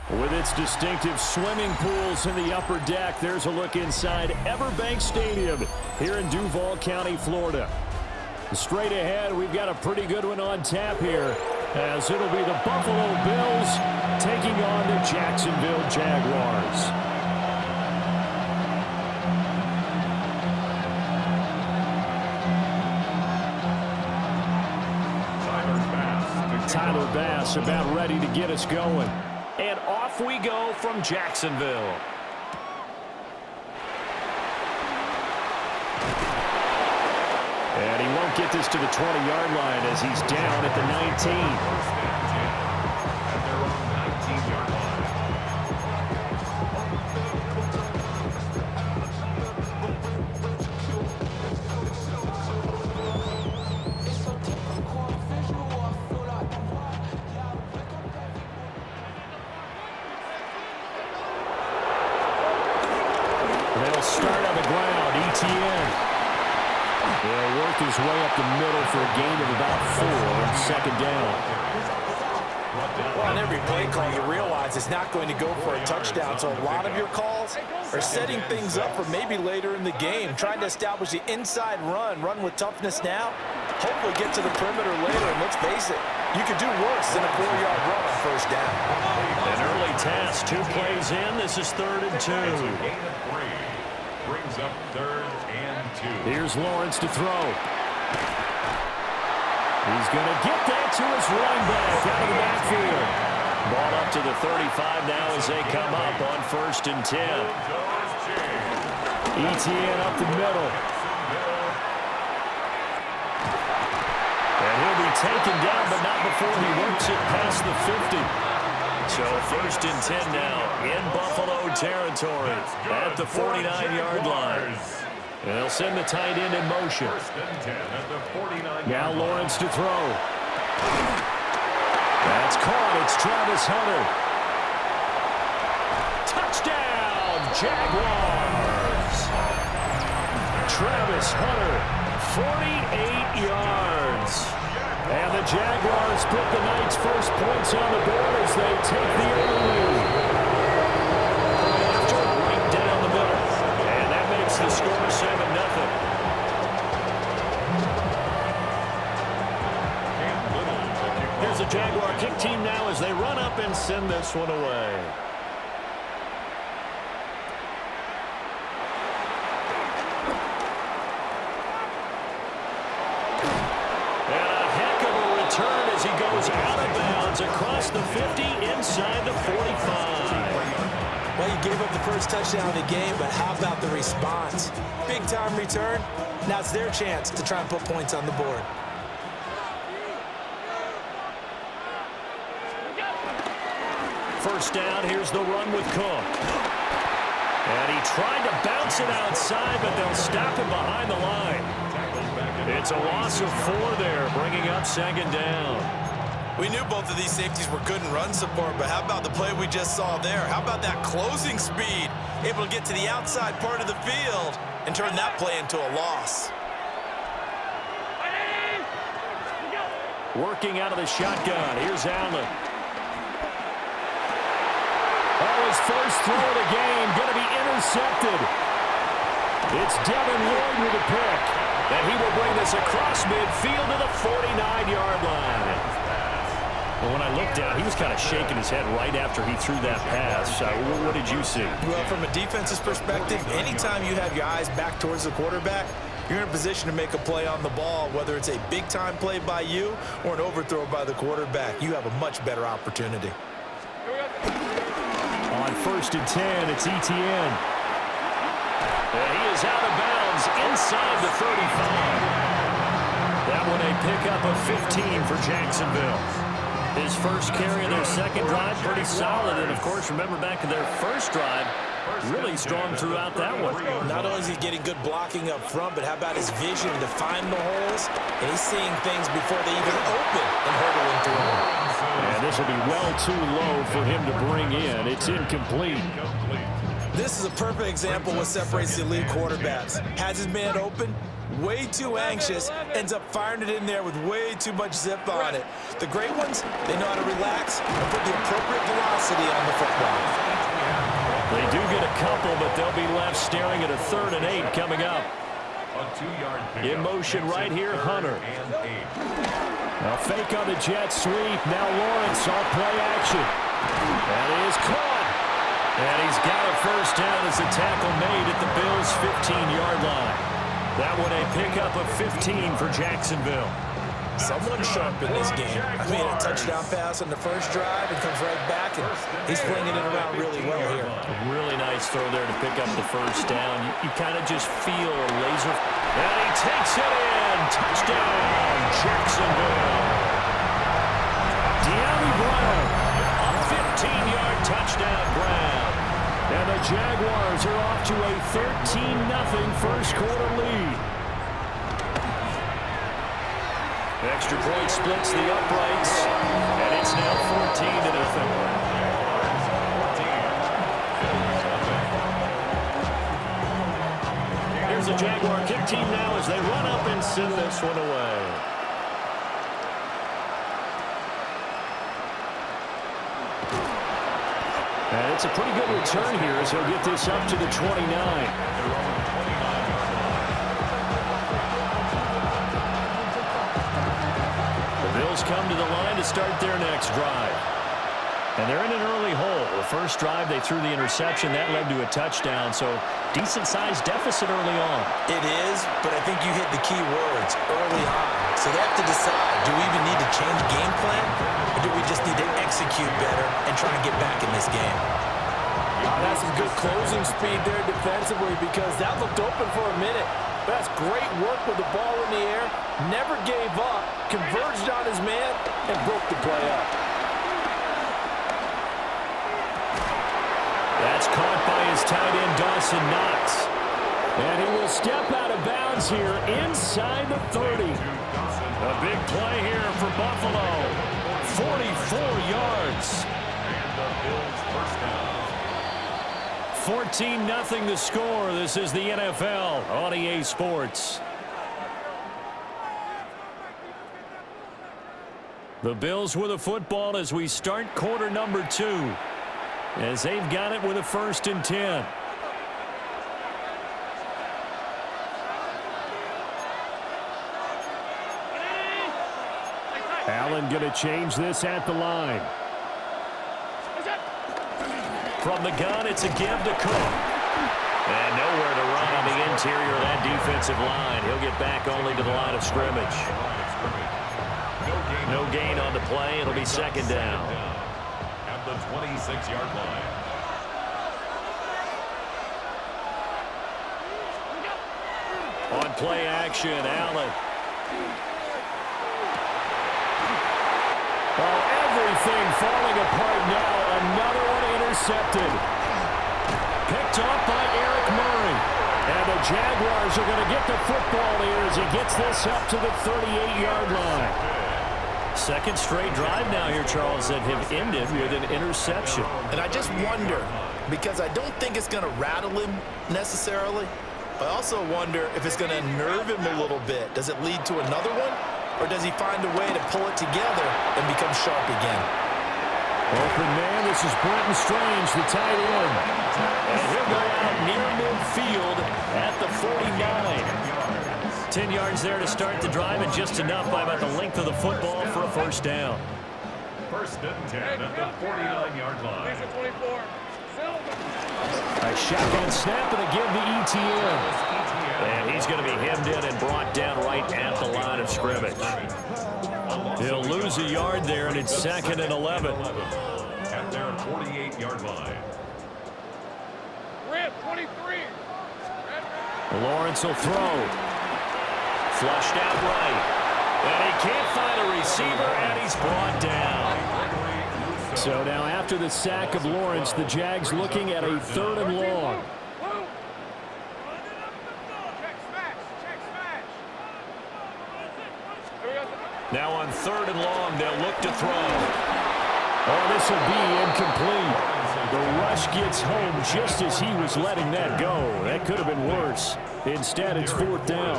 With its distinctive swimming pools in the upper deck, there's a look inside Everbank Stadium here in Duval County, Florida. Straight ahead, we've got a pretty good one on tap here, as it'll be the Buffalo Bills taking on the Jacksonville Jaguars. Tyler Bass about ready to get us going. And off we go from Jacksonville. And he won't get this to the 20-yard line as he's down at the 19. At their own 19-yard line. They'll start on the ground. ETN. They'll work his way up the middle for a gain of about 4 on second down. Well, on every play call, you realize it's not going to go for a touchdown, so a lot of your calls are setting things up for maybe later in the game, trying to establish the inside run with toughness now, hopefully get to the perimeter later, and let's face it, you could do worse than a 4-yard run on first down. An early task, 2 plays in. This is 3rd and 2. Brings up 3rd and 2. Here's Lawrence to throw. He's going to get that to his running back out of the backfield. Ball up to the 35 now as they come up on 1st and 10. ETN up the middle. And he'll be taken down, but not before he works it past the 50. So 1st and 10 now in Buffalo territory at the 49-yard line. And they'll send the tight end in motion. Now Lawrence to throw. That's caught. It's Travis Hunter. Touchdown, Jaguars. Travis Hunter, 48 yards. And the Jaguars put the Knights' first points on the board as they take the early lead. Right down the middle. And that makes the score 7-0. Here's the Jaguar kick team now as they run up and send this one away. As he goes out of bounds across the 50 inside the 45. Well, you gave up the first touchdown of the game, but how about the response? Big-time return. Now it's their chance to try and put points on the board. First down, here's the run with Cook. And he tried to bounce it outside, but they'll stop him behind the line. It's a loss of 4 there, bringing up 2nd down. We knew both of these safeties were good in run support, but how about the play we just saw there? How about that closing speed? Able to get to the outside part of the field and turn that play into a loss. Working out of the shotgun. Here's Allen. Oh, his first throw of the game going to be intercepted. It's Devin Lloyd with a pick. And he will bring this across midfield to the 49-yard line. Well, when I looked down, he was kind of shaking his head right after he threw that pass. What did you see? Well, from a defense's perspective, anytime you have your eyes back towards the quarterback, you're in a position to make a play on the ball, whether it's a big-time play by you or an overthrow by the quarterback. You have a much better opportunity. On 1st and 10, it's ETN. And he is out of bounds inside the 35. That one a pickup of 15 for Jacksonville. His first carry of their second drive, pretty solid. And, of course, remember back to their first drive, really strong throughout that one. Not only is he getting good blocking up front, but how about his vision to find the holes? And he's seeing things before they even open and hurdling through them. And this will be well too low for him to bring in. It's incomplete. This is a perfect example of what separates the elite quarterbacks. Has his man open, way too anxious, ends up firing it in there with way too much zip on it. The great ones, they know how to relax and put the appropriate velocity on the football. They do get a couple, but they'll be left staring at a 3rd and 8 coming up. In motion right here, Hunter. A fake on the jet sweep. Now Lawrence off play action. That is caught. And he's got a first down as the tackle made at the Bills' 15-yard line. That one a pickup of 15 for Jacksonville. Someone sharp in this game. I mean, a touchdown pass on the first drive and comes right back, and he's flinging it around really well here. A really nice throw there to pick up the first down. You kind of just feel a laser. And he takes it in. Touchdown, Jacksonville. De'Ami Brown, a 15-yard touchdown Brown. And the Jaguars are off to a 13-0 first quarter lead. Extra point splits the uprights, and it's now 14-0. Here's the Jaguar kick team now as they run up and send this one away. And it's a pretty good return here as he'll get this up to the 29. Come to the line to start their next drive. And they're in an early hole. The first drive, they threw the interception. That led to a touchdown, so decent-sized deficit early on. It is, but I think you hit the key words, early on. So they have to decide, do we even need to change game plan, or do we just need to execute better and try and get back in this game? That's some good closing speed there defensively because that looked open for a minute. That's great work with the ball in the air. Never gave up, converged on his man, and broke the play up. That's caught by his tight end, Dawson Knox. And he will step out of bounds here inside the 30. A big play here for Buffalo. 44 yards. And the Bills first down. 14-0 the score. This is the NFL on EA Sports. The Bills with a football as we start quarter number 2. As they've got it with a 1st and 10. Allen going to change this at the line. From the gun, it's a give to Cook. And nowhere to run on the interior of that defensive line. He'll get back only to the line of scrimmage. No gain on the play. It'll be 2nd down. At the 26-yard line. On play action, Allen. Oh, everything falling apart now. Another one intercepted. Picked off by Eric Murray. And the Jaguars are going to get the football here as he gets this up to the 38-yard line. 2nd straight drive now here, Charles, that have ended with an interception. And I just wonder, because I don't think it's going to rattle him necessarily, I also wonder if it's going to nerve him a little bit. Does it lead to another one? Or does he find a way to pull it together and become sharp again? Open man, this is Brenton Strange, the tight end. And he'll go out near midfield at the 49. 10 yards there to start the drive, and just enough by about the length of the football for a 1st down. 1st and 10 at the 49-yard line. A shotgun snap and a give to ETN. And he's going to be hemmed in and brought down right at the line of scrimmage. He'll lose a yard there, and it's 2nd and 11. At their 48-yard line. Rip, 23. Lawrence will throw. Flushed out right. And he can't find a receiver, and he's brought down. So now after the sack of Lawrence, the Jags looking at a 3rd and long. Now on 3rd and long, they'll look to throw. Oh, this will be incomplete. The rush gets home just as he was letting that go. That could have been worse. Instead, it's 4th down.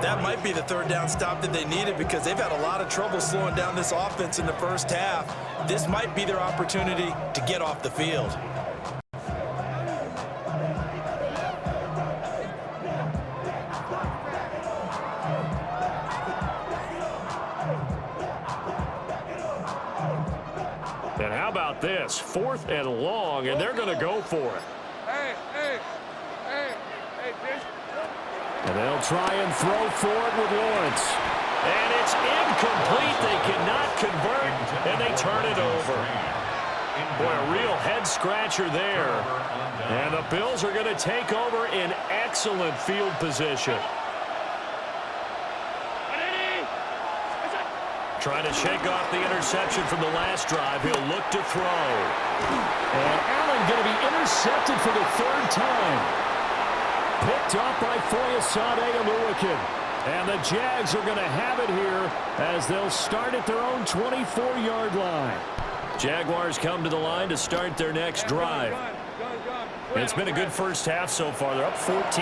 That might be the 3rd down stop that they needed because they've had a lot of trouble slowing down this offense in the first half. This might be their opportunity to get off the field. And how about this? 4th and long, and they're going to go for it. And they'll try and throw for it with Lawrence. And it's incomplete. They cannot convert, and they turn it over. Boy, a real head-scratcher there. And the Bills are going to take over in excellent field position. Trying to shake off the interception from the last drive. He'll look to throw. And Allen going to be intercepted for the 3rd time. Picked off by Foyesade Oluwakin. And the Jags are going to have it here as they'll start at their own 24-yard line. Jaguars come to the line to start their next drive. It's been a good first half so far. They're up 14-0.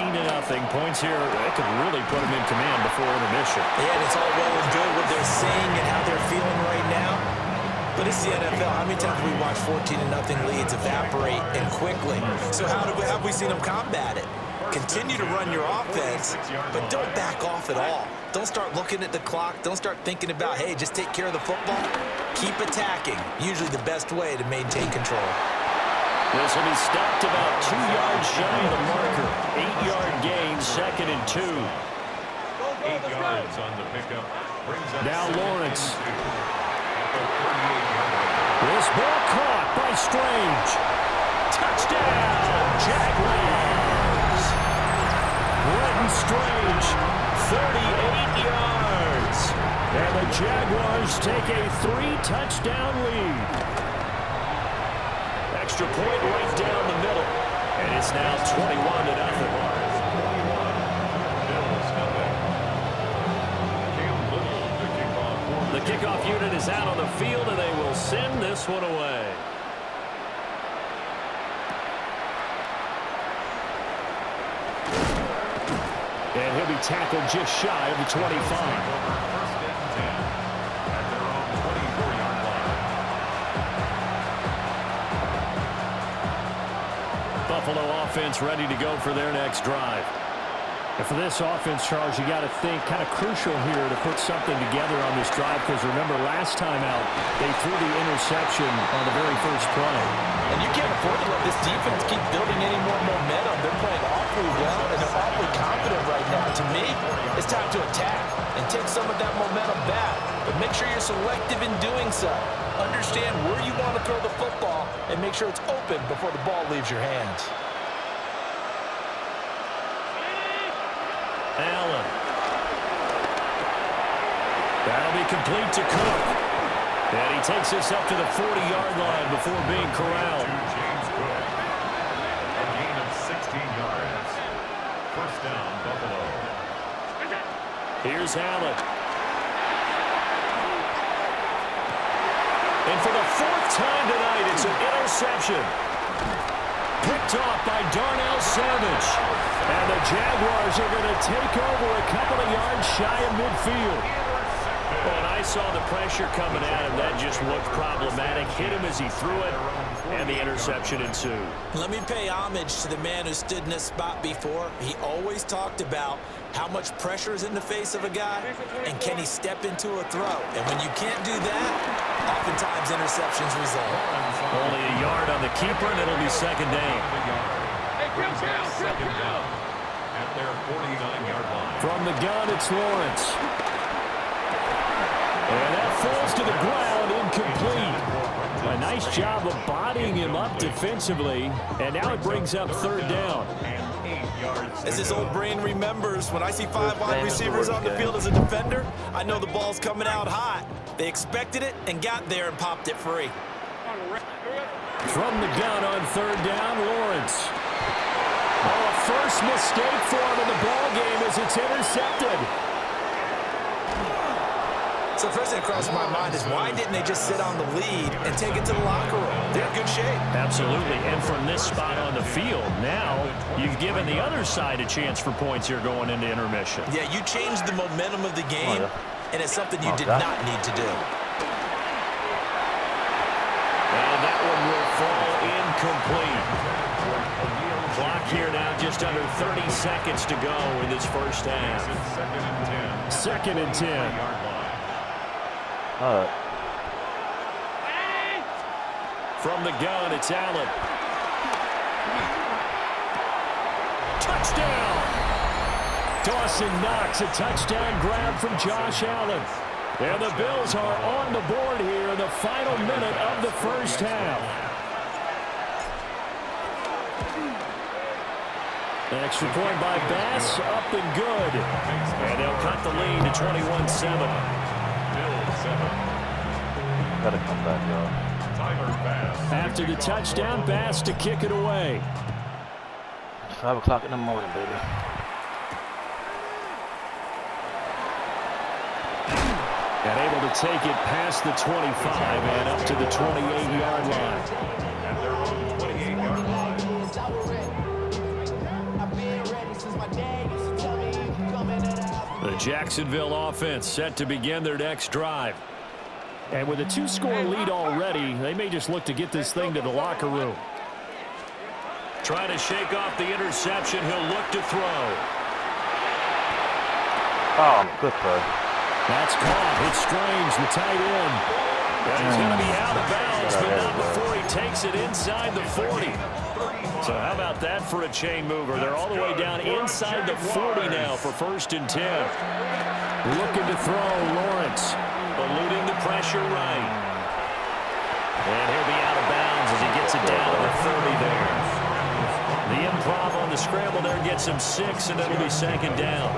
Points here, they could really put them in command before intermission. Yeah, and it's all well and good what they're saying and how they're feeling right now. But it's the NFL. How many times have we watched 14-0 leads evaporate and quickly? So how have we seen them combat it? Continue to run your offense, but don't back off at all. Don't start looking at the clock. Don't start thinking about, hey, just take care of the football. Keep attacking. Usually the best way to maintain control. This will be stopped about 2 yards shy of the marker. 8-yard gain, 2nd and 2. 8 yards on the pickup. Now Lawrence. This ball caught by Strange. Touchdown, Jaguars. Brenton Strange, 38 yards. And the Jaguars take a 3-touchdown lead. Extra point right down the middle. And it's now 21-0. The kickoff unit is out on the field, and they will send this one away. And he'll be tackled just shy of the 25. Buffalo offense ready to go for their next drive. And for this offense, Charles, you got to think kind of crucial here to put something together on this drive because remember last time out they threw the interception on the very first play. And you can't afford to let this defense keep building any more momentum. They're playing awfully well and they're awfully confident right now. To me, it's time to attack and take some of that momentum back. But make sure you're selective in doing so. Understand where you want to throw the football and make sure it's open before the ball leaves your hands. Allen. That'll be complete to Cook. And he takes this up to the 40-yard line before being corralled. James Cook. A gain of 16 yards. First down, Buffalo. Here's Allen. And for the 4th time tonight, it's an interception. Picked off by Darnell Savage. And the Jaguars are going to take over a couple of yards shy of midfield. Well, and I saw the pressure coming at him. That just looked problematic. Hit him as he threw it, and the interception ensued. Let me pay homage to the man who stood in this spot before. He always talked about how much pressure is in the face of a guy, and can he step into a throw. And when you can't do that, oftentimes interceptions result. Only a yard on the keeper, and it'll be 2nd down. Second down at their 49-yard line. From the gun, it's Lawrence. And that falls to the ground, incomplete. A nice job of bodying him up defensively, and now it brings up 3rd down. As his old brain remembers, when I see 5 wide receivers on the field as a defender, I know the ball's coming out hot. They expected it and got there and popped it free. From the gun on third down, Lawrence. Oh, a first mistake for him in the ball game as it's intercepted. So the first thing that crossed my mind is why didn't they just sit on the lead and take it to the locker room? They're in good shape. Absolutely, and from this spot on the field, now you've given the other side a chance for points here going into intermission. Yeah, you changed the momentum of the game, and it's something you did not need to do. And that one will fall incomplete. Clock here now, just under 30 seconds to go in this first half. Second and 10. From the gun, it's Allen. Touchdown! Dawson Knox, a touchdown grab from Josh Allen. And the Bills are on the board here in the final minute of the first half. An extra point by Bass, up and good. And they'll cut the lead to 21-7. Gotta come back, y'all. After the touchdown, Bass to kick it away. 5 o'clock in the morning, baby. And able to take it past the 25 and up to the 28-yard line. At their own 28-yard line. The Jacksonville offense set to begin their next drive. And with a 2-score lead already, they may just look to get this thing to the locker room. Trying to shake off the interception, he'll look to throw. Oh, good play. That's caught. It's Strange, the tight end. And he's going to be out of bounds, but not before he takes it inside the 40. So how about that for a chain mover? They're all the way down inside the 40 now for first and 10. Looking to throw, Lawrence. Eluding the pressure right. And he'll be out of bounds as he gets it down to the 30 there. The improv on the scramble there gets him 6, and it'll be second down.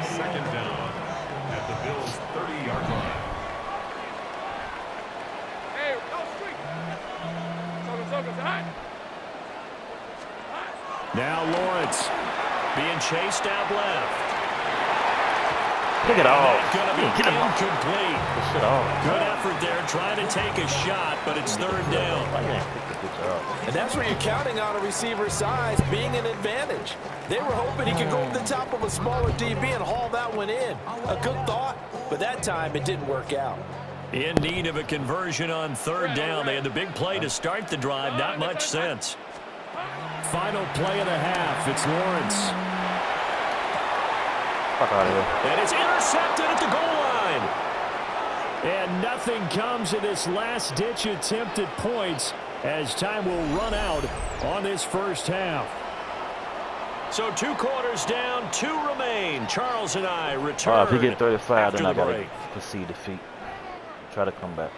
Second down at the Bills' 30-yard line. Now Lawrence being chased out left. Look at all. Going to be incomplete. Good Good effort there, trying to take a shot, but it's third down. And that's where you're counting on a receiver's size being an advantage. They were hoping he could go over the top of a smaller DB and haul that one in. A good thought, but that time it didn't work out. In need of a conversion on third down. They had the big play to start the drive. Not much sense. Final play of the half. It's Lawrence. Fuck out of here. And it's intercepted at the goal line. And nothing comes of this last-ditch attempt at points as time will run out on this first half. So 2 quarters down, 2 remain. Charles and I return. If you get 35, then I the gotta break. concede defeat. Try to come back.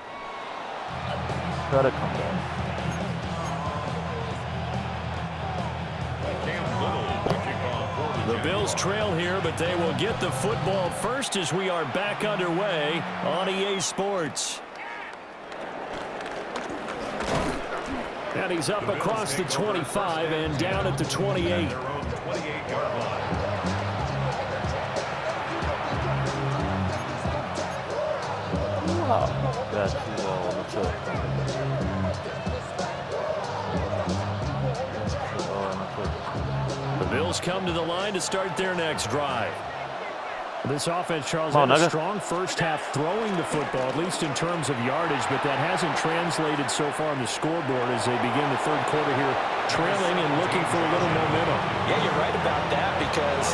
Try to come back. The Bills trail here, but they will get the football first as we are back underway on EA Sports. And he's up across the 25 and down at the 28. Oh, got you all on the top. The Bills come to the line to start their next drive. This offense, Charles, had a strong first half throwing the football, at least in terms of yardage, but that hasn't translated so far on the scoreboard as they begin the third quarter here, trailing and looking for a little momentum. Yeah, you're right about that because,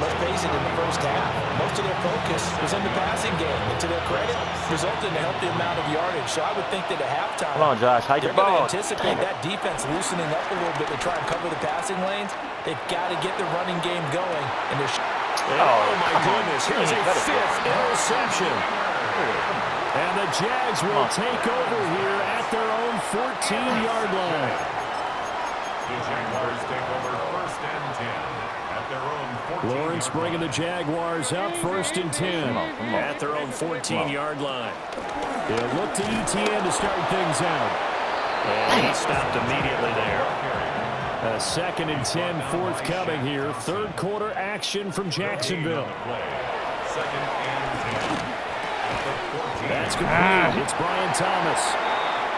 let's face it, in the first half, most of their focus was in the passing game. And to their credit, resulted in a healthy amount of yardage. So I would think that at halftime, Come on, Josh, hide they're your going to ball. anticipate that defense loosening up a little bit to try and cover the passing lanes. They've got to get the running game going, and they're oh my goodness, here's a 5th interception. And the Jags will take over here at their own 14-yard line. The Jaguars take over first and 10 at their own 14. Lawrence bringing the Jaguars up first and 10 at their own 14-yard line. They'll look to ETN to start things out. And he stopped immediately there. A 2nd and 10 forthcoming here. Third quarter action from Jacksonville. That's complete. It's Brian Thomas.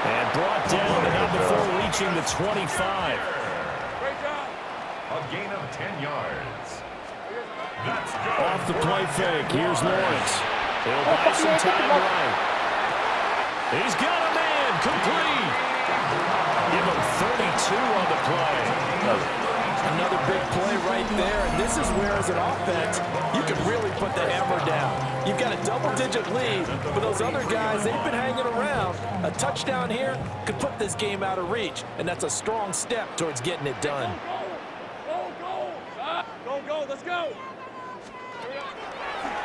And brought down, but not before reaching the 25. A gain of 10 yards. That's good. Off the play fake. Here's Lawrence. He'll buy some time right. He's got a man. Complete. Give him 32 on the play. Another big play right there, and this is where, as an offense, you can really put the hammer down. You've got a double-digit lead, but those other guys, they've been hanging around. A touchdown here could put this game out of reach, and that's a strong step towards getting it done. Go, let's go.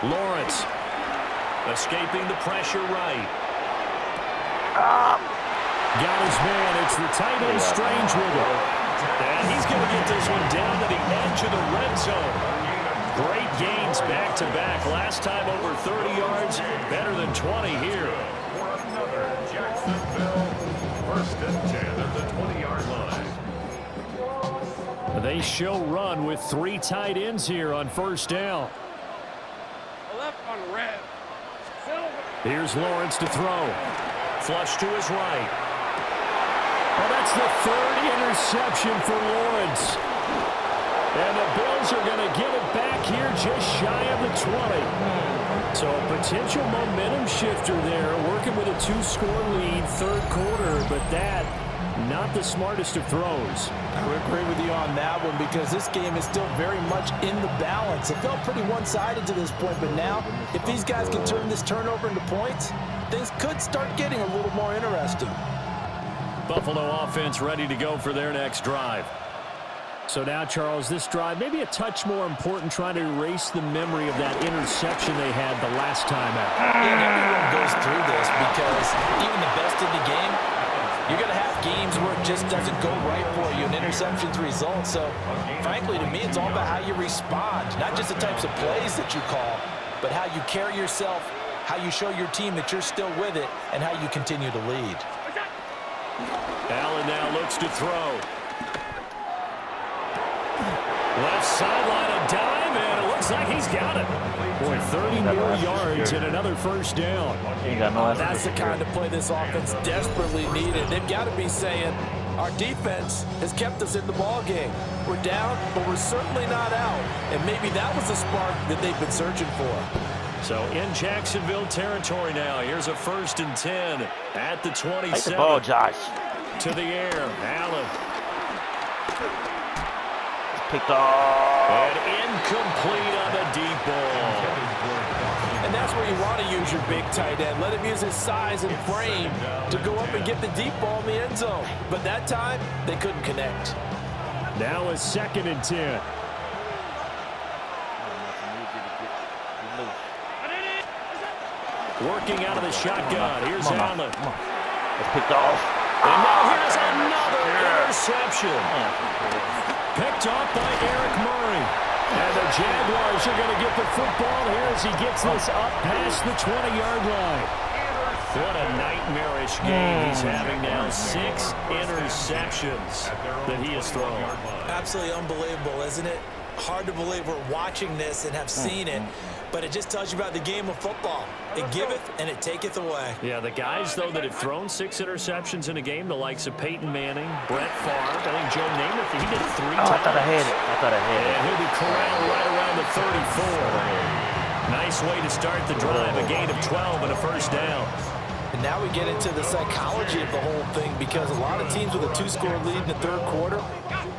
Lawrence escaping the pressure right. Got his man. It's the tight end Strange with it. And he's going to get this one down to the edge of the red zone. Great gains back-to-back. Last time over 30 yards, better than 20 here. For another Jacksonville 1st and 10 at the 20-yard line. They show run with 3 tight ends here on 1st down. Left on red. Here's Lawrence to throw. Flush to his right. Well, that's the 3rd interception for Lawrence. And the Bills are going to get it back here just shy of the 20. So a potential momentum shifter there, working with a 2-score lead, 3rd quarter, but that, not the smartest of throws. I would agree with you on that one because this game is still very much in the balance. It felt pretty one-sided to this point, but now, if these guys can turn this turnover into points, things could start getting a little more interesting. Buffalo offense ready to go for their next drive. So now, Charles, this drive maybe a touch more important, trying to erase the memory of that interception they had the last time out. And everyone goes through this because even the best in the game, you're going to have games where it just doesn't go right for you, and interceptions result. So, frankly, to me, it's all about how you respond, not just the types of plays that you call, but how you carry yourself, how you show your team that you're still with it, and how you continue to lead. Allen now looks to throw. Left sideline, a dive, and it looks like he's got it. Boy, 30 more yards and another 1st down. That's the kind of play this offense desperately needed. They've got to be saying, our defense has kept us in the ball game. We're down, but we're certainly not out. And maybe that was the spark that they've been searching for. So in Jacksonville territory now. Here's a 1st and 10 at the 27. Take the ball, Josh. To the air, Allen. Picked off. And incomplete on the deep ball. And that's where you want to use your big tight end. Let him use his size and frame to go up and get the deep ball in the end zone. But that time, they couldn't connect. Now a 2nd and 10. Working out of the shotgun. Here's Allen. It's picked off. And now here's another interception. Picked off by Eric Murray. And the Jaguars are going to get the football here as he gets this up past the 20-yard line. What a nightmarish game he's having now. 6 interceptions that he has thrown. Absolutely unbelievable, isn't it? Hard to believe we're watching this and have seen it, but it just tells you about the game of football. It giveth and it taketh away. Yeah, the guys, though, that have thrown 6 interceptions in a game, the likes of Peyton Manning, Brett Favre, I think Joe Namath, he did it 3 times. I thought I had it. And he'll be corralled right around the 34. Nice way to start the drive, a gain of 12 and a 1st down. And now we get into the psychology of the whole thing because a lot of teams with a 2-score lead in the 3rd quarter,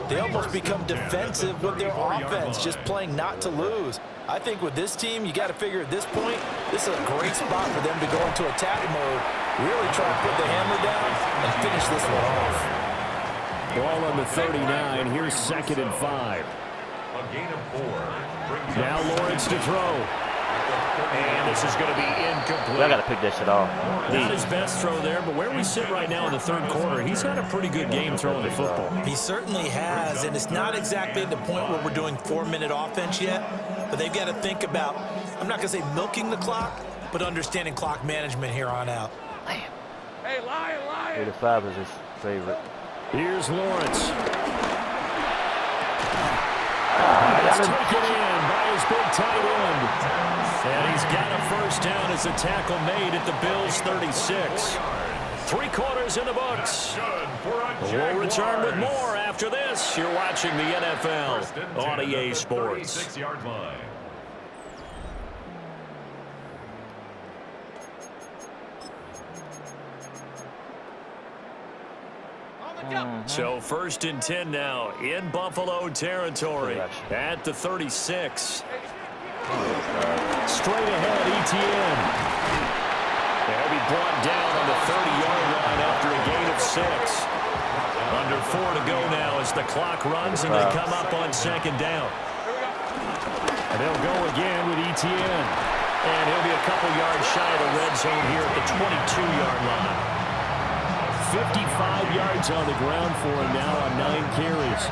they almost become defensive with their offense, just playing not to lose. I think with this team, you got to figure at this point, this is a great spot for them to go into attack mode, really try to put the hammer down and finish this one off. Ball on the 39. Here's 2nd and 5. A gain of 4. Now Lawrence to throw. And this is going to be incomplete. I got to pick that shit off. Not his best throw there, but where we sit right now in the 3rd quarter, he's had a pretty good game throwing the football. He certainly has, and it's not exactly at the point where we're doing 4-minute offense yet, but they've got to think about, I'm not going to say milking the clock, but understanding clock management here on out. Hey, lion. 85 is this. Favorite. Here's Lawrence. It's taken in by his big tight end. And he's got a first down as a tackle made at the Bills' 36. 3 quarters in the books. We'll return with more after this. You're watching the NFL on EA Sports. 36-yard line. So 1st and 10 now in Buffalo territory at the 36. Straight ahead, Etienne. They'll be brought down on the 30-yard line after a gain of 6. Under 4 to go now as the clock runs and they come up on 2nd down. And they'll go again with Etienne. And he'll be a couple yards shy of the red zone here at the 22-yard line. 55 yards on the ground for him now on 9 carries.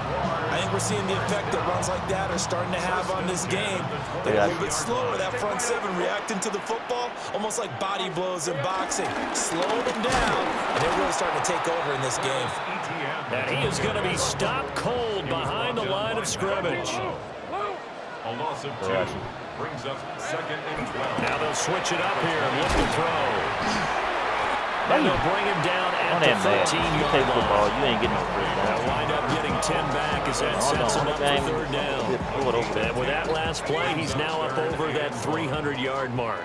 I think we're seeing the effect that runs like that are starting to have on this game. They're a little bit slower, that front 7 reacting to the football, almost like body blows in boxing. Slow them down, and they're really starting to take over in this game. And he is going to be stopped cold behind the line of scrimmage. A loss of 2 brings up 2nd and 12. Now they'll switch it up here and look to throw. And they'll bring him down at the 13-yard line. You ain't getting no first down. They'll wind up getting 10 back as that sets him up for 3rd down. And with that last play, he's now up over that 300-yard mark.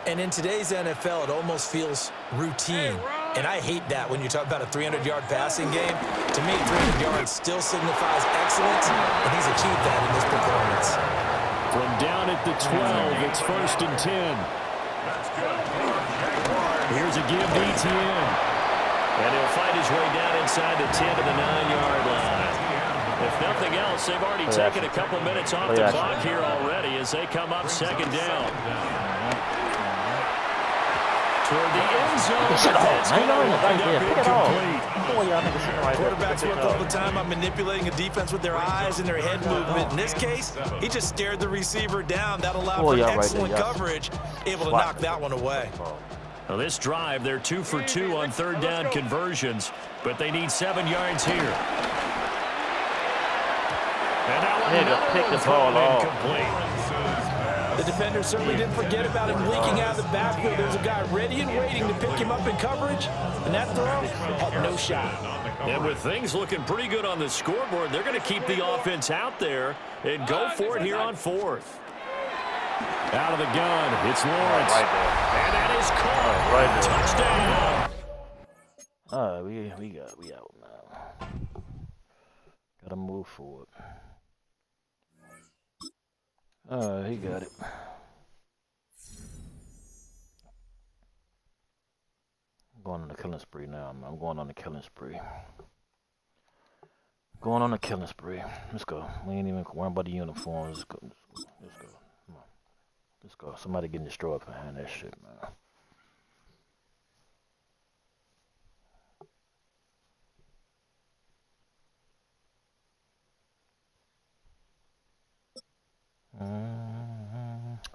And in today's NFL, it almost feels routine. And I hate that when you talk about a 300-yard passing game. To me, 300 yards still signifies excellence, and he's achieved that in this performance. From down at the 12, it's 1st and 10. Here's a give to Etienne. And he'll fight his way down inside the 10 to the 9-yard line. If nothing else, they've already taken a couple minutes off the clock here already as they come up 2nd down. Toward the end zone. That's going to wind up incomplete. Quarterbacks work all the time on manipulating a defense with their eyes and their head movement. In this case, he just stared the receiver down. That allowed for excellent coverage, able to knock that one away. Well, this drive, they're 2 for 2 on 3rd down conversions, but they need 7 yards here. And now pick the ball off. The defender certainly didn't forget about him leaking out of the backfield. There's a guy ready and waiting to pick him up in coverage, and that throw had no shot. And with things looking pretty good on the scoreboard, they're going to keep the offense out there and go for it here on 4th. Out of the gun, it's Lawrence. Right there. And that is caught. Right there. Touchdown. We out now. Gotta move forward. He got it. I'm going on the killing spree now. I'm going on the killing spree. Going on the killing spree. Let's go. We ain't even worrying about the uniforms. Let's go. Let's go. Come on. Let's go. Somebody getting destroyed behind that shit, man.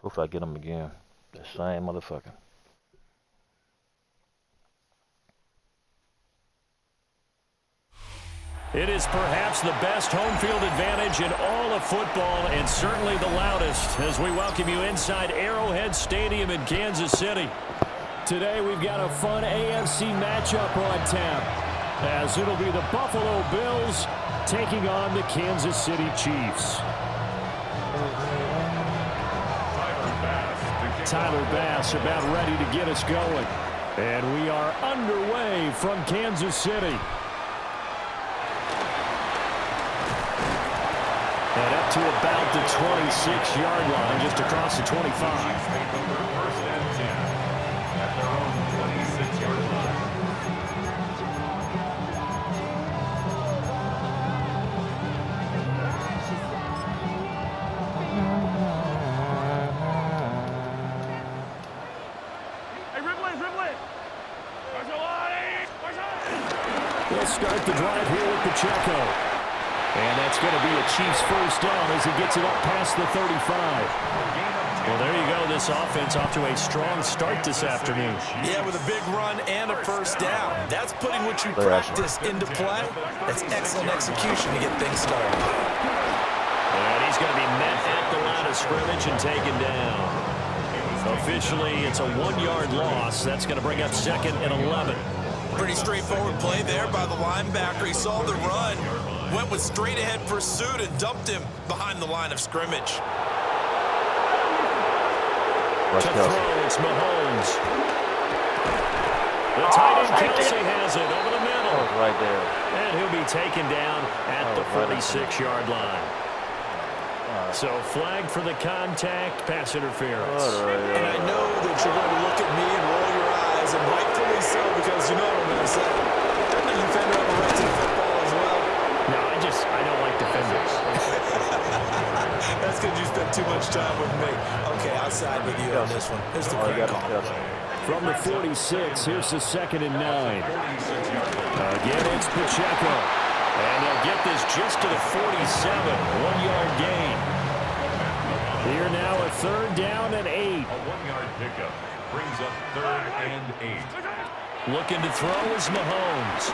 Hopefully I get him again. That same motherfucker. It is perhaps the best home field advantage in all of football and certainly the loudest as we welcome you inside Arrowhead Stadium in Kansas City. Today we've got a fun AFC matchup on tap as it'll be the Buffalo Bills taking on the Kansas City Chiefs. Tyler Bass about ready to get us going. And we are underway from Kansas City. And up to about the 26-yard line, just across the 25. First and 10 at their own 26-yard line. They'll start the drive here with Pacheco. And that's going to be a Chiefs first down as he gets it up past the 35. Well, there you go. This offense off to a strong start this afternoon. Yeah, with a big run and a first down. That's putting what you practice into play. That's excellent execution to get things started. And he's going to be met at the line of scrimmage and taken down. Officially, it's a 1-yard loss. That's going to bring up 2nd and 11. Pretty straightforward play there by the linebacker. He saw the run, went with straight-ahead pursuit, and dumped him behind the line of scrimmage. To throw, it's Mahomes. The tight end Kelsey has it over the middle. Right there. And he'll be taken down at the 46-yard line. So flag for the contact, pass interference. And I know that you're going to look at me and roll your eyes, and rightfully so, because you know what I'm going to say. Doesn't the defender have a right to football as well? No, I don't like defenders. That's because you spent too much time with me. Okay, I'll side with you on this one. Here's the quick call. From the 46, here's the 2nd and 9. Again, it's Pacheco. And they'll get this just to the 47, 1-yard gain. Here now a 3rd down and 8. A 1-yard pickup brings up 3rd and 8. Looking to throw is Mahomes.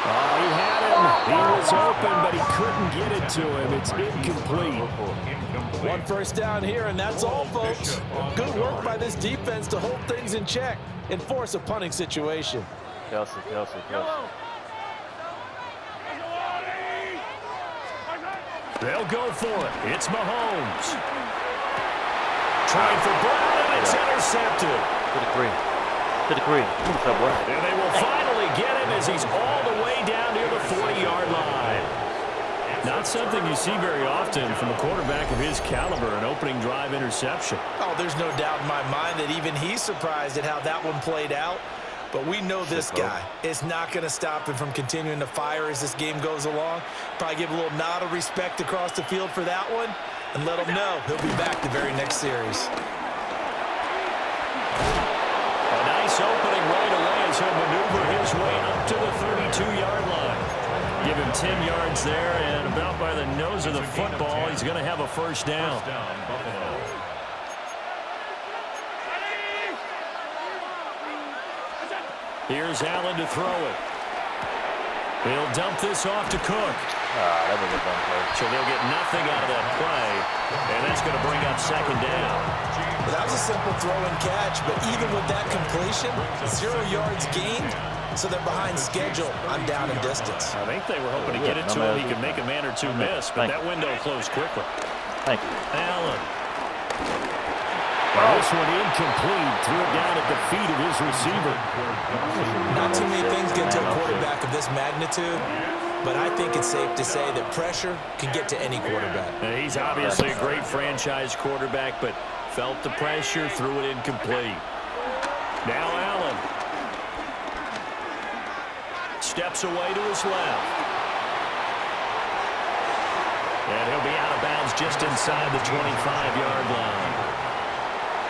Oh, he had him. He was open, but he couldn't get it to him. It's incomplete. 1 first down here, and that's all, folks. Good work by this defense to hold things in check and force a punting situation. Kelsey. They'll go for it. It's Mahomes. Trying for Brown, and it's intercepted. To the green. What's up, boy? And they will finally get him as he's all the way down near the 40-yard line. Not something you see very often from a quarterback of his caliber, an opening drive interception. Oh, there's no doubt in my mind that even he's surprised at how that one played out. But we know this guy is not going to stop him from continuing to fire as this game goes along. Probably give a little nod of respect across the field for that one and let him know he'll be back the very next series. A nice opening right away as he'll maneuver his way up to the 32-yard line. Give him 10 yards there, and about by the nose of the football, he's going to have a first down. Here's Allen to throw it. He'll dump this off to Cook. That was a dumb play. So they'll get nothing out of that play, and that's going to bring up 2nd down. Well, that was a simple throw and catch, but even with that completion, 0 yards gained, so they're behind schedule on down and distance. I think they were hoping to get it to him. He could make a man or two miss, but that window closed quickly. Thank you. Allen. Well, this one incomplete. Threw it down at the feet of his receiver. Not too many things get to a quarterback of this magnitude, but I think it's safe to say that pressure can get to any quarterback. Now, he's obviously a great franchise quarterback, but felt the pressure, threw it incomplete. Now Allen. Steps away to his left. And he'll be out of bounds just inside the 25-yard line.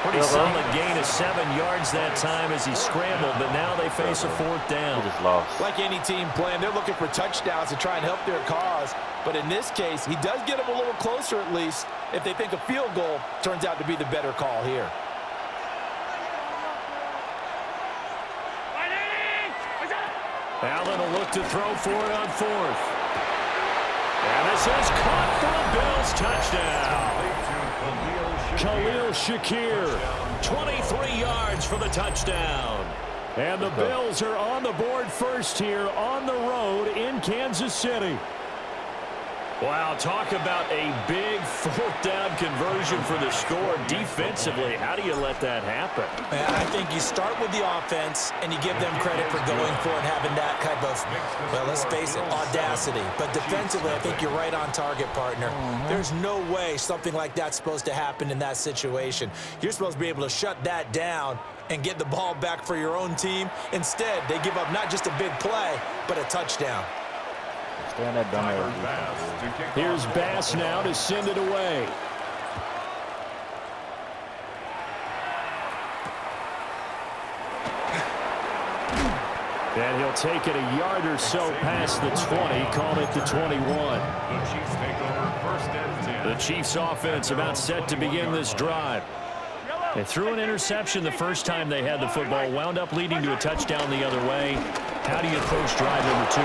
Pretty solid gain of 7 yards that time as he scrambled, but now they face a 4th down. He just lost. Like any team playing, they're looking for touchdowns to try and help their cause. But in this case, he does get them a little closer at least if they think a field goal turns out to be the better call here. Allen will look to throw for it on 4th. And this is caught for a Bills touchdown. Khalil Shakir, 23 yards for the touchdown. And the Bills are on the board first here on the road in Kansas City. Wow, talk about a big 4th down conversion for the score. Defensively, how do you let that happen? Man, I think you start with the offense and you give them credit for going for it, having that type of, well, let's face it, audacity. But defensively, I think you're right on target, partner. There's no way something like that's supposed to happen in that situation. You're supposed to be able to shut that down and get the ball back for your own team. Instead, they give up not just a big play, but a touchdown. Here's Bass now to send it away. And he'll take it a yard or so past the 20, call it the 21. The Chiefs take over first and 10. The Chiefs offense about set to begin this drive. They threw an interception the first time they had the football, wound up leading to a touchdown the other way. How do you approach drive number 2?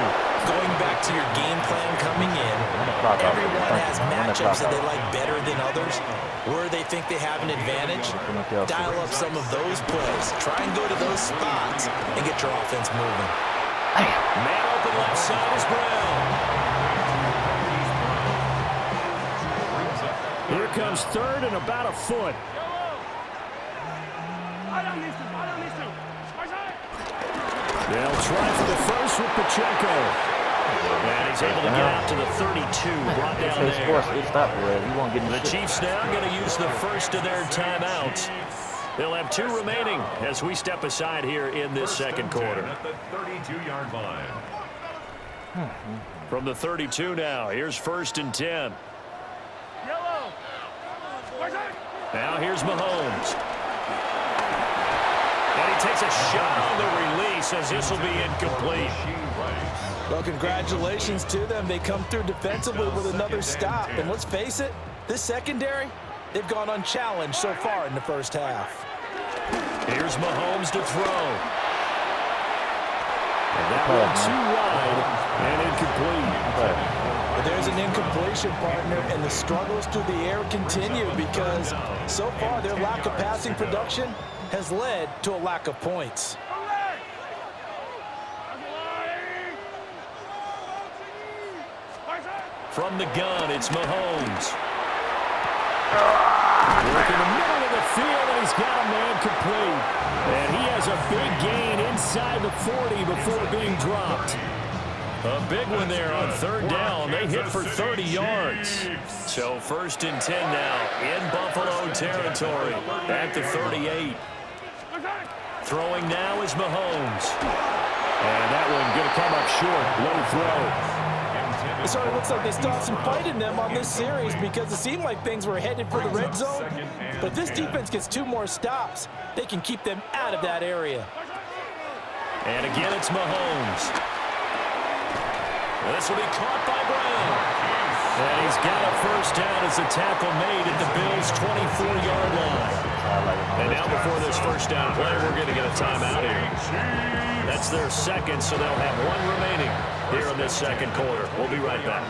Going back to your game plan coming in, everyone has matchups that they like better than others, where they think they have an advantage. Dial up some of those plays. Try and go to those spots and get your offense moving. Man open left side is Brown. Here comes third and about a foot. They'll try for the first with Pacheco. And he's able to get out to the 32, brought down there. The Chiefs now going to use the first of their timeouts. They'll have 2 remaining as we step aside here in this second quarter. At the 32-yard line. From the 32 now, here's first and 10. Now here's Mahomes. And he takes a shot on the release as this will be incomplete. Well, congratulations to them. They come through defensively with another stop. And let's face it, this secondary, they've gone unchallenged so far in the first half. Here's Mahomes to throw. And that one too wide and incomplete. There's an incompletion, partner, and the struggles through the air continue because so far their lack of passing production has led to a lack of points. From the gun, it's Mahomes. Working the middle of the field, and he's got a man complete. And he has a big gain inside the 40 before being dropped. A big one there on third down. They hit for 30 yards. So first and 10 now in Buffalo territory at the 38. Throwing now is Mahomes. And that one going to come up short. Low throw. It sort of looks like they still have some fight in them on this series because it seemed like things were headed for the red zone. But if this defense gets 2 more stops, they can keep them out of that area. And again, it's Mahomes. This will be caught by Brown. And he's got a first down as the tackle made at the Bills' 24-yard line. And now before this first down play, we're going to get a timeout here. That's their second, so they'll have 1 remaining here in this second quarter. We'll be right back.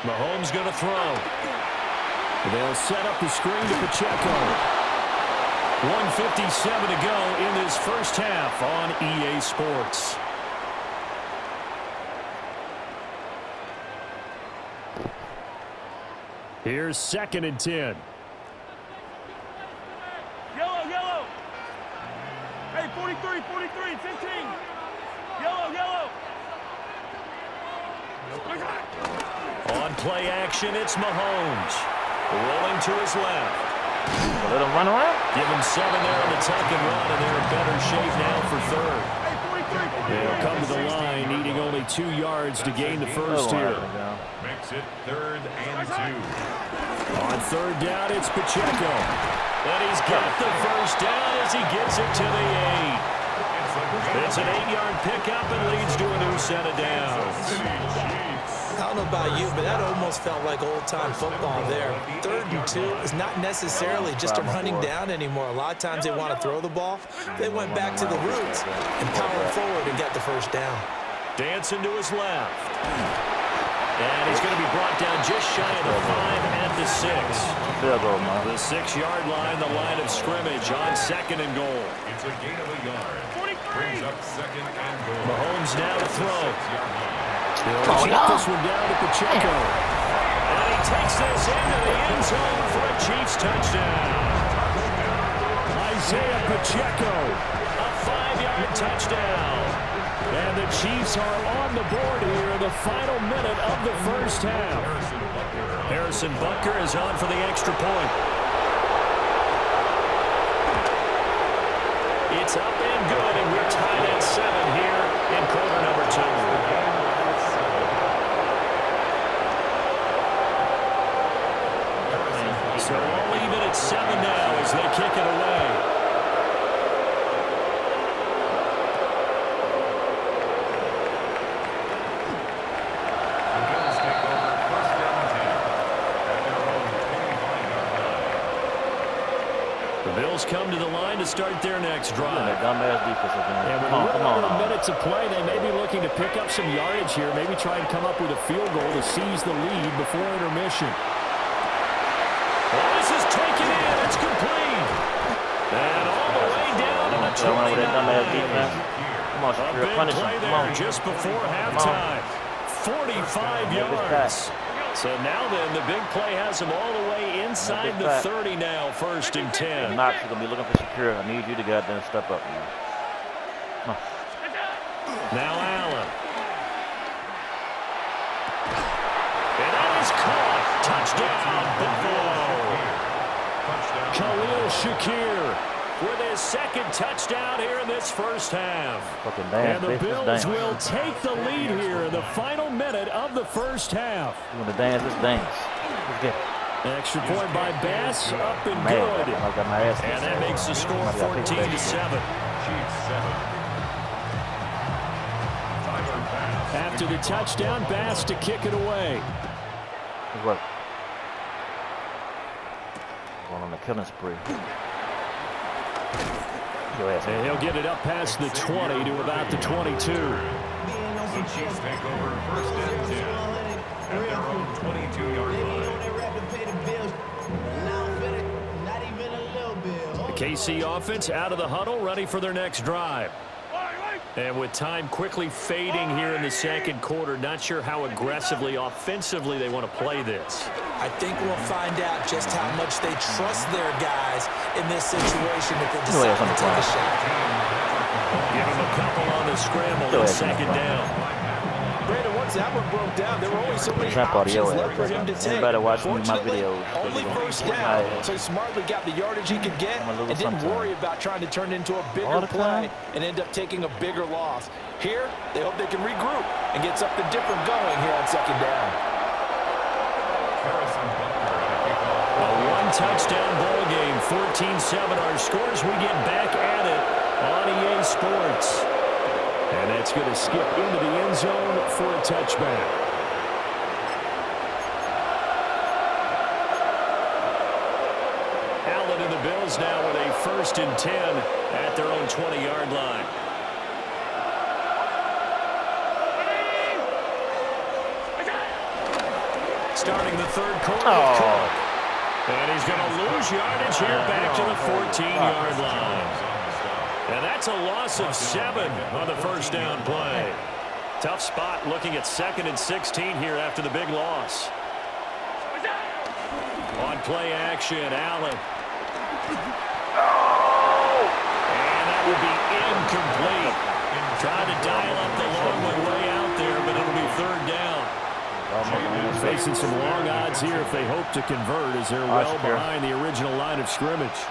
Mahomes going to throw. They'll set up the screen to Pacheco. 1:57 to go in this first half on EA Sports. Here's second and 10. Yellow. Hey, 43, 15. Yellow. On play action, it's Mahomes. Rolling to his left. Let him run around. Give him 7 there on the tuck and run, and they're in better shape now for third. They'll come to the line, needing only 2 yards to gain the first here. Makes it 3rd and 2. On third down, it's Pacheco. And he's got the first down as he gets it to the 8. It's an 8-yard pickup and leads to a new set of downs. I don't know about you, but that almost felt like old-time football there. 3rd and 2 is not necessarily just a running down anymore. A lot of times they want to throw the ball. They went back to the roots and powered forward and got the first down. Dancing to his left. And he's going to be brought down just shy of the 5 at the 6. The 6-yard line, the line of scrimmage on second and goal. It's a gain of a yard. Brings up second and goal. Mahomes now to throw. He'll check this one down to Pacheco. And he takes this into the end zone for a Chiefs touchdown. Isaiah Pacheco, a 5-yard touchdown. And the Chiefs are on the board here in the final minute of the first half. Harrison Butker is on for the extra point. It's up and good, and we're tied at 7 here in quarter number 2. So all even at 7 now as Bills come to the line to start their next drive. That dumbass defense again. And with a little over a minute to play, they may be looking to pick up some yardage here, maybe try and come up with a field goal to seize the lead before intermission. Well, this is taken in. It's complete. And all the way down to the 29. Come on, A big punish play him. Come there on. just before halftime. 45 yards. So now then, the big play has him all the way inside the 30 now, 1st and 10. Knox is going to be looking for secure. I need you to goddamn step up, man. Come on. Now Allen. And that is caught. Touchdown, Buffalo. Khalil Shakir with his second touchdown here in this first half. And the Bills will take the lead here in the final minute of the first half. You want to dance? Let's dance. Let's get it. Extra point by Bass, up and good. And that makes the score 14-7. After the touchdown, Bass to kick it away. Good work. Going on the killing spree. And he'll get it up past the 20 to about the 22. The Chiefs take over 1st and 10 at their own 22-yard line. The KC offense out of the huddle, ready for their next drive. And with time quickly fading here in the second quarter, not sure how aggressively, offensively they want to play this. I think we'll find out just how much they trust their guys in this situation if they decide to take a shot. Give them a couple on the scramble and 2nd down. Brandon, once that one broke down, there were only so many Somebody options left for him to take. better watch my videos. Only 1st down, so he smartly got the yardage he could get and didn't worry about trying to turn it into a bigger play and end up taking a bigger loss. Here, they hope they can regroup and get something different going here on 2nd down. A one-touchdown ball game, 14-7 our scores. We get back at it on EA Sports. And that's going to skip into the end zone for a touchback. Allen and the Bills now with a 1st and 10 at their own 20-yard line. Starting the 3rd quarter. And he's going to lose yardage here back to the 14-yard line. And that's a loss of 7 on the 1st down play. Tough spot looking at 2nd and 16 here after the big loss. On play action, Allen. And that will be incomplete. Trying to dial up the long one way out there, but it'll be 3rd down. Facing some long odds here if they hope to convert as they're well behind the original line of scrimmage.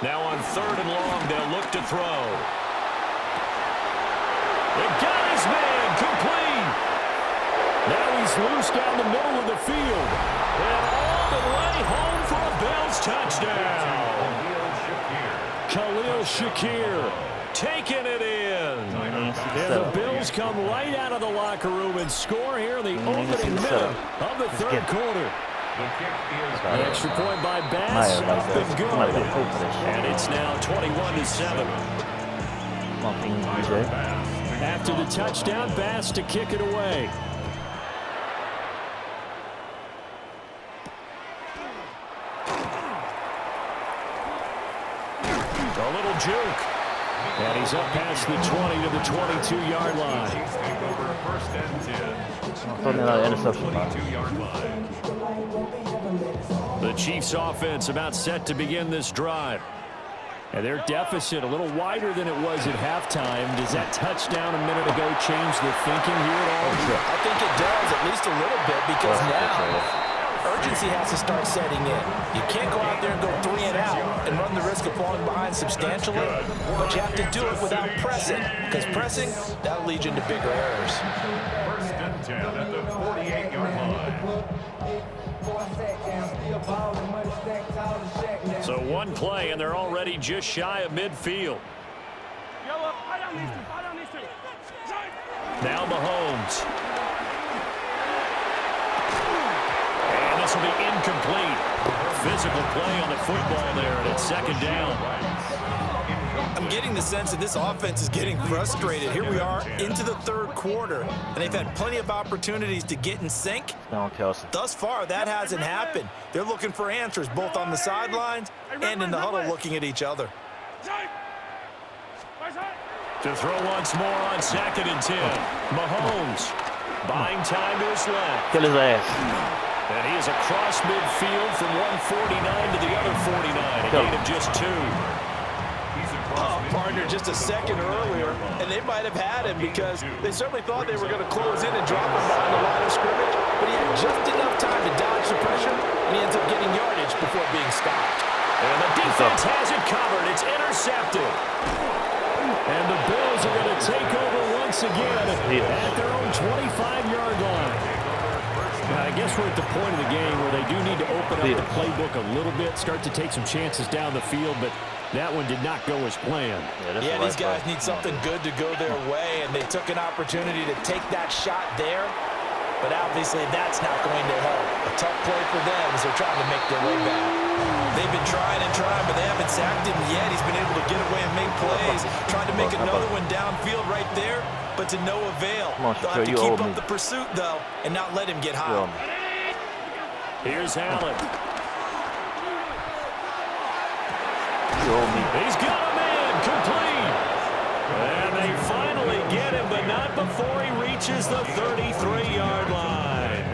Now on 3rd and long, they'll look to throw. They got his man complete. Now he's loose down the middle of the field. And all the way home for a Bills touchdown. Khalil Shakir taking it in. And the Bills come right out of the locker room and score here in the opening minute of the 3rd quarter. An extra point by Bass, up and good. And it's now 21-7. After the touchdown, Bass to kick it away. A little juke. And he's up past the 20 to the 22-yard line. The Chiefs offense about set to begin this drive. And their deficit a little wider than it was at halftime. Does that touchdown a minute ago change the thinking here at all? I think it does, at least a little bit, because now urgency has to start setting in. You can't go out there and go 3 and out and run the risk of falling behind substantially, but you have to do it without pressing, because pressing, that'll lead you into bigger errors. 1st and 10 at the 48-yard line. So one play, and they're already just shy of midfield. Now Mahomes. And this will be incomplete. physical play on the football there, and it's second down. I'm getting the sense that this offense is getting frustrated. Here we are into the third quarter, and they've had plenty of opportunities to get in sync. Thus far, that hasn't happened. They're looking for answers both on the sidelines and in the huddle looking at each other. To throw once more on 2nd and 10. Mahomes buying time to his left. Kill his ass. And he is across midfield from 149 to the other 49. A gain of just 2. Partner just a second earlier, and they might have had him because they certainly thought they were going to close in and drop him behind the line of scrimmage, but he had just enough time to dodge the pressure, and he ends up getting yardage before being stopped. And the defense has it covered. It's intercepted. And the Bills are going to take over once again at their own 25-yard line. Now, I guess we're at the point of the game where they do need to open up the playbook a little bit, start to take some chances down the field, but that one did not go as planned. Yeah, these guys need something good to go their way, and they took an opportunity to take that shot there, but obviously that's not going to help. A tough play for them as they're trying to make their way back. They've been trying and trying, but they haven't sacked him yet. He's been able to get away and make plays. Trying to make another one downfield right there, but to no avail. They'll have to keep up the pursuit, though, and not let him get high. Here's Allen. He's got him in, complete. And they finally get him, but not before he reaches the 33-yard line.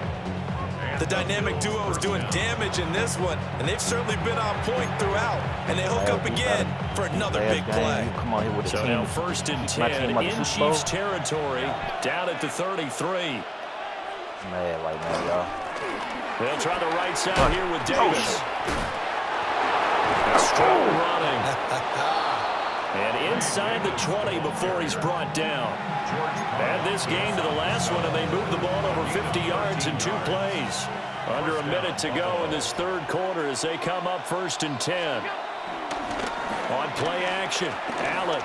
The dynamic duo is doing damage in this one, and they've certainly been on point throughout. And they hook up again for another big play. So now 1st and 10 in Chiefs territory, down at the 33. Man, right now, y'all. They'll try the right side here with Davis. Strong running. And inside the 20 before he's brought down. Add this game to the last one, and they moved the ball over 50 yards in 2 plays. Under a minute to go in this third quarter as they come up 1st and 10. On play action, Allen.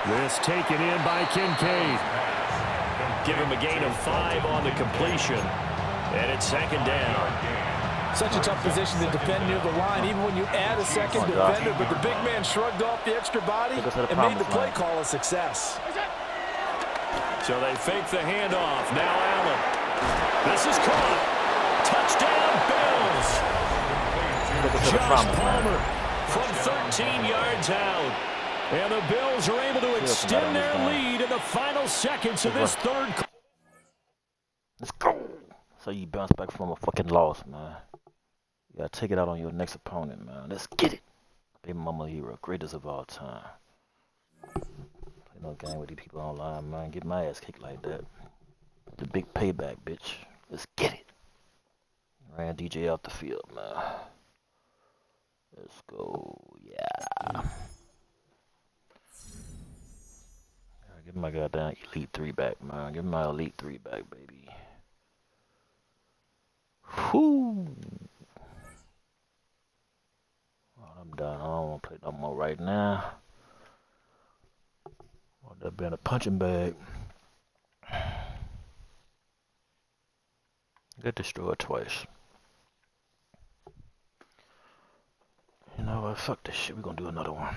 This taken in by Kincaid. Give him a gain of 5 on the completion. And it's 2nd down. Such a tough position to defend near the line, even when you add a second defender, but the big man shrugged off the extra body and made the play call a success. So they fake the handoff. Now Allen. This is caught. Touchdown, Bills. Josh Palmer from 13 yards out. And the Bills are able to extend their lead in the final seconds of this third quarter. Let's go. So you bounce back from a fucking loss, man. You gotta take it out on your next opponent, man. Let's get it. Babymamahero, greatest of all time. Play no game with these people online, man. Get my ass kicked like that. The big payback, bitch. Let's get it. Ran DJ out the field, man. Let's go. Yeah. Give my goddamn elite 3 back, man. Give my elite 3 back, baby. Whoo. Well, I'm done. I don't want to play no more right now. Want that being a punching bag. Get destroyed twice. You know what? Fuck this shit. We're gonna do another one.